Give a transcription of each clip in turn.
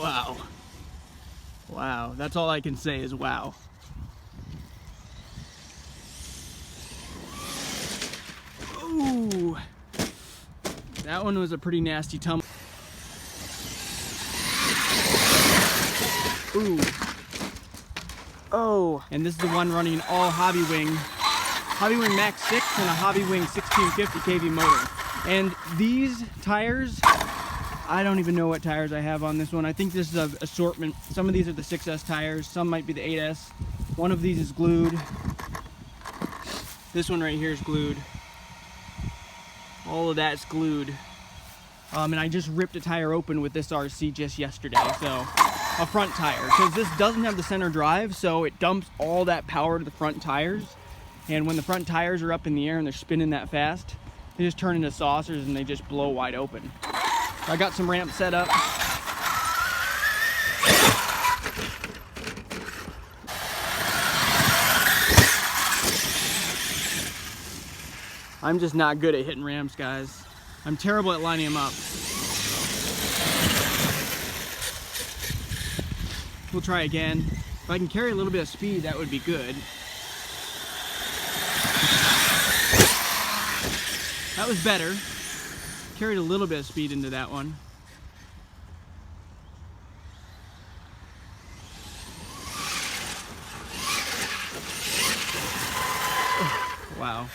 Wow. Wow, that's all I can say is wow. Ooh. That one was a pretty nasty tumble. Ooh. Oh. And this is the one running all Hobbywing Max 6 and a Hobbywing 1650 kV motor. And these tires, I don't even know what tires I have on this one. I think this is an assortment. Some of these are the 6S tires, some might be the 8S. One of these is glued. This one right here is glued. All of that's glued. And I just ripped a tire open with this RC just yesterday, so a front tire. Because this doesn't have the center drive, so it dumps all that power to the front tires. And when the front tires are up in the air and they're spinning that fast, they just turn into saucers and they just blow wide open. I got some ramps set up. I'm just not good at hitting ramps, guys. I'm terrible at lining them up. We'll try again. If I can carry a little bit of speed, that would be good. That was better. Carried a little bit of speed into that one. Oh, wow.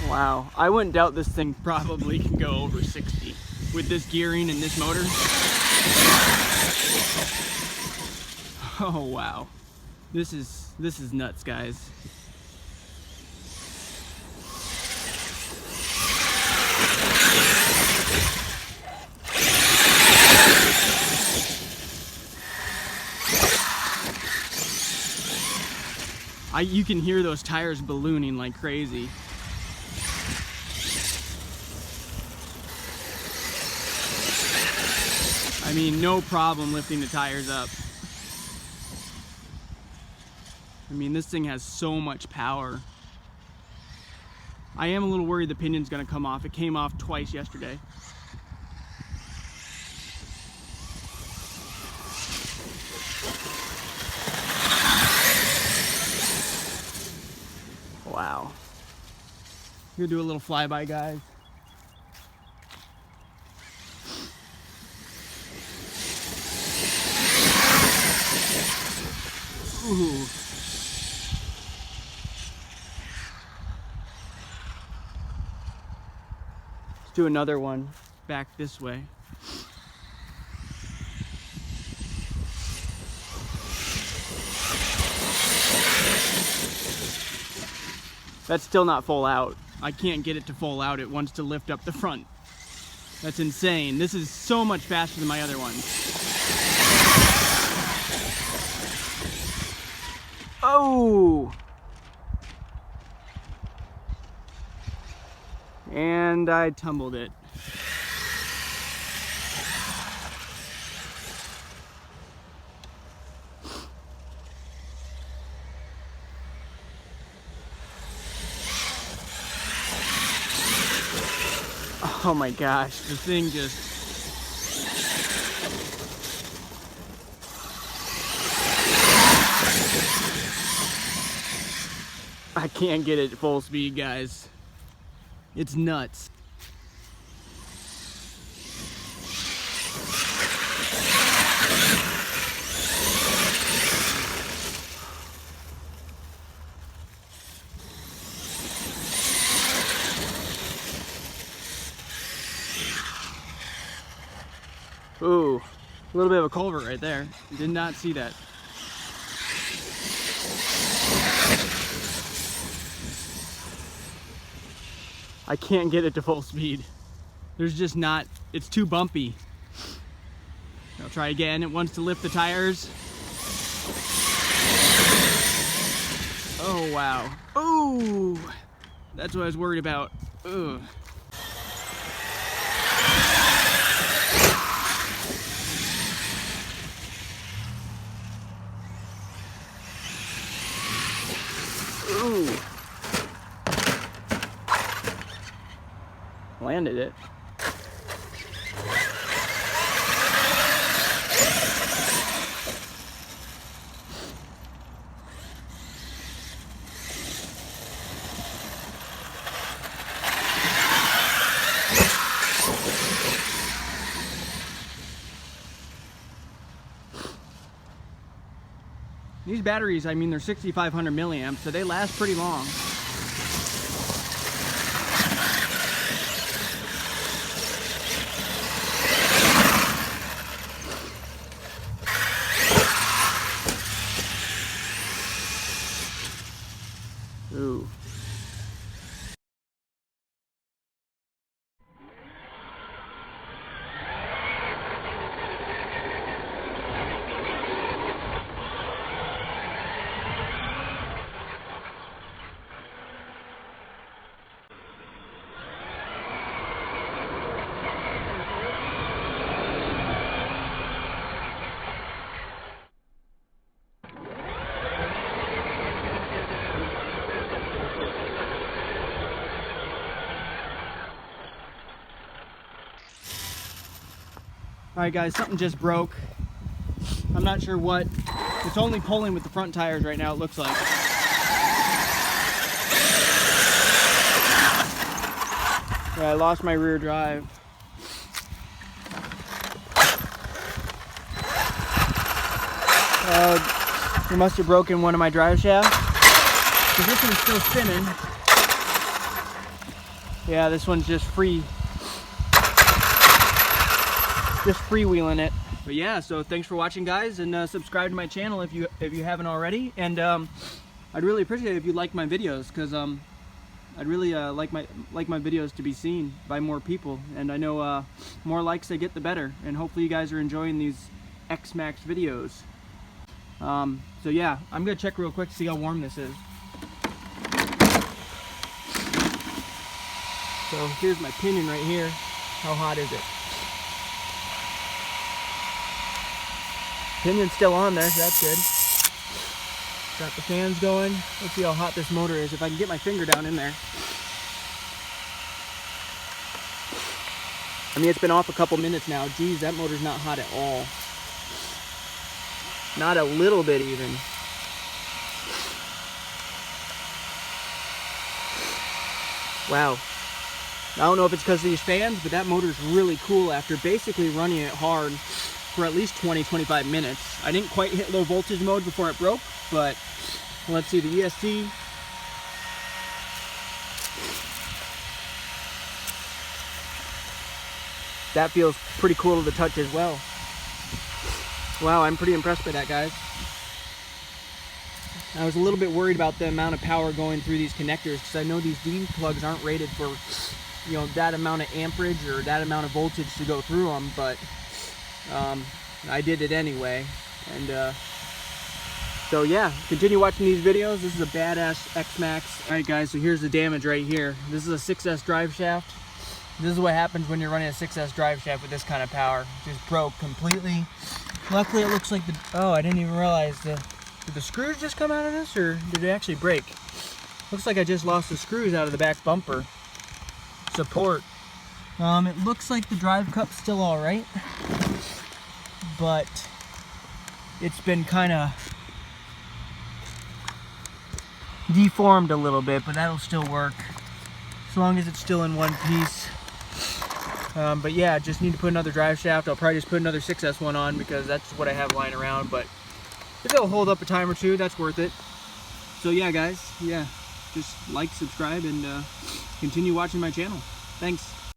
Wow, I wouldn't doubt this thing probably can go over 60 with this gearing and this motor. Oh wow, this is nuts, guys. You can hear those tires ballooning like crazy. I mean, no problem lifting the tires up. I mean, this thing has so much power. I am a little worried the pinion's gonna come off. It came off twice yesterday. Wow. I'm gonna do a little flyby, guys. Ooh. Let's do another one back this way. That's still not full out. I can't get it to full out. It wants to lift up the front. That's insane. This is so much faster than my other ones. Oh! And I tumbled it. Oh my gosh, the thing just... I can't get it at full speed, guys. It's nuts. Ooh, a little bit of a culvert right there. Did not see that. I can't get it to full speed. There's just not, it's too bumpy. I'll try again. It wants to lift the tires. Oh, wow. Oh, that's what I was worried about. Ugh. Ooh. Landed it. These batteries, I mean, they're 6,500 milliamps, so they last pretty long. Ooh. Alright guys, something just broke. I'm not sure what. It's only pulling with the front tires right now, it looks like. Yeah, I lost my rear drive. We must have broken one of my drive shafts. Because this one's still spinning. Yeah, this one's just freewheeling it. But yeah, so thanks for watching guys, and subscribe to my channel if you haven't already. And I'd really appreciate it if you like my videos, because I'd really like my videos to be seen by more people, and I know more likes I get the better, and hopefully you guys are enjoying these Xmaxx videos. So yeah, I'm gonna check real quick to see how warm this is. So here's my pinion right here. How hot is it? Pinion's still on there, so that's good. Got the fans going. Let's see how hot this motor is, if I can get my finger down in there. I mean, it's been off a couple minutes now. Geez, that motor's not hot at all. Not a little bit even. Wow. I don't know if it's because of these fans, but that motor's really cool after basically running it hard for at least 20-25 minutes. I didn't quite hit low voltage mode before it broke, but let's see, the ESC. That feels pretty cool to the touch as well. Wow, I'm pretty impressed by that, guys. I was a little bit worried about the amount of power going through these connectors, because I know these D plugs aren't rated for, you know, that amount of amperage or that amount of voltage to go through them, but I did it anyway. And so yeah, continue watching these videos. This is a badass Xmaxx. Alright guys, so here's the damage right here. This is a 6S drive shaft. This is what happens when you're running a 6S drive shaft with this kind of power. It just broke completely. Luckily it looks like the, oh, I didn't even realize did the screws just come out of this, or did it actually break? Looks like I just lost the screws out of the back bumper support. It looks like the drive cup's still alright, but it's been kind of deformed a little bit, but that'll still work as long as it's still in one piece. But yeah, just need to put another drive shaft. I'll probably just put another 6S one on, because that's what I have lying around, but if it'll hold up a time or two, that's worth it. So yeah guys, yeah, just like, subscribe, and continue watching my channel. Thanks.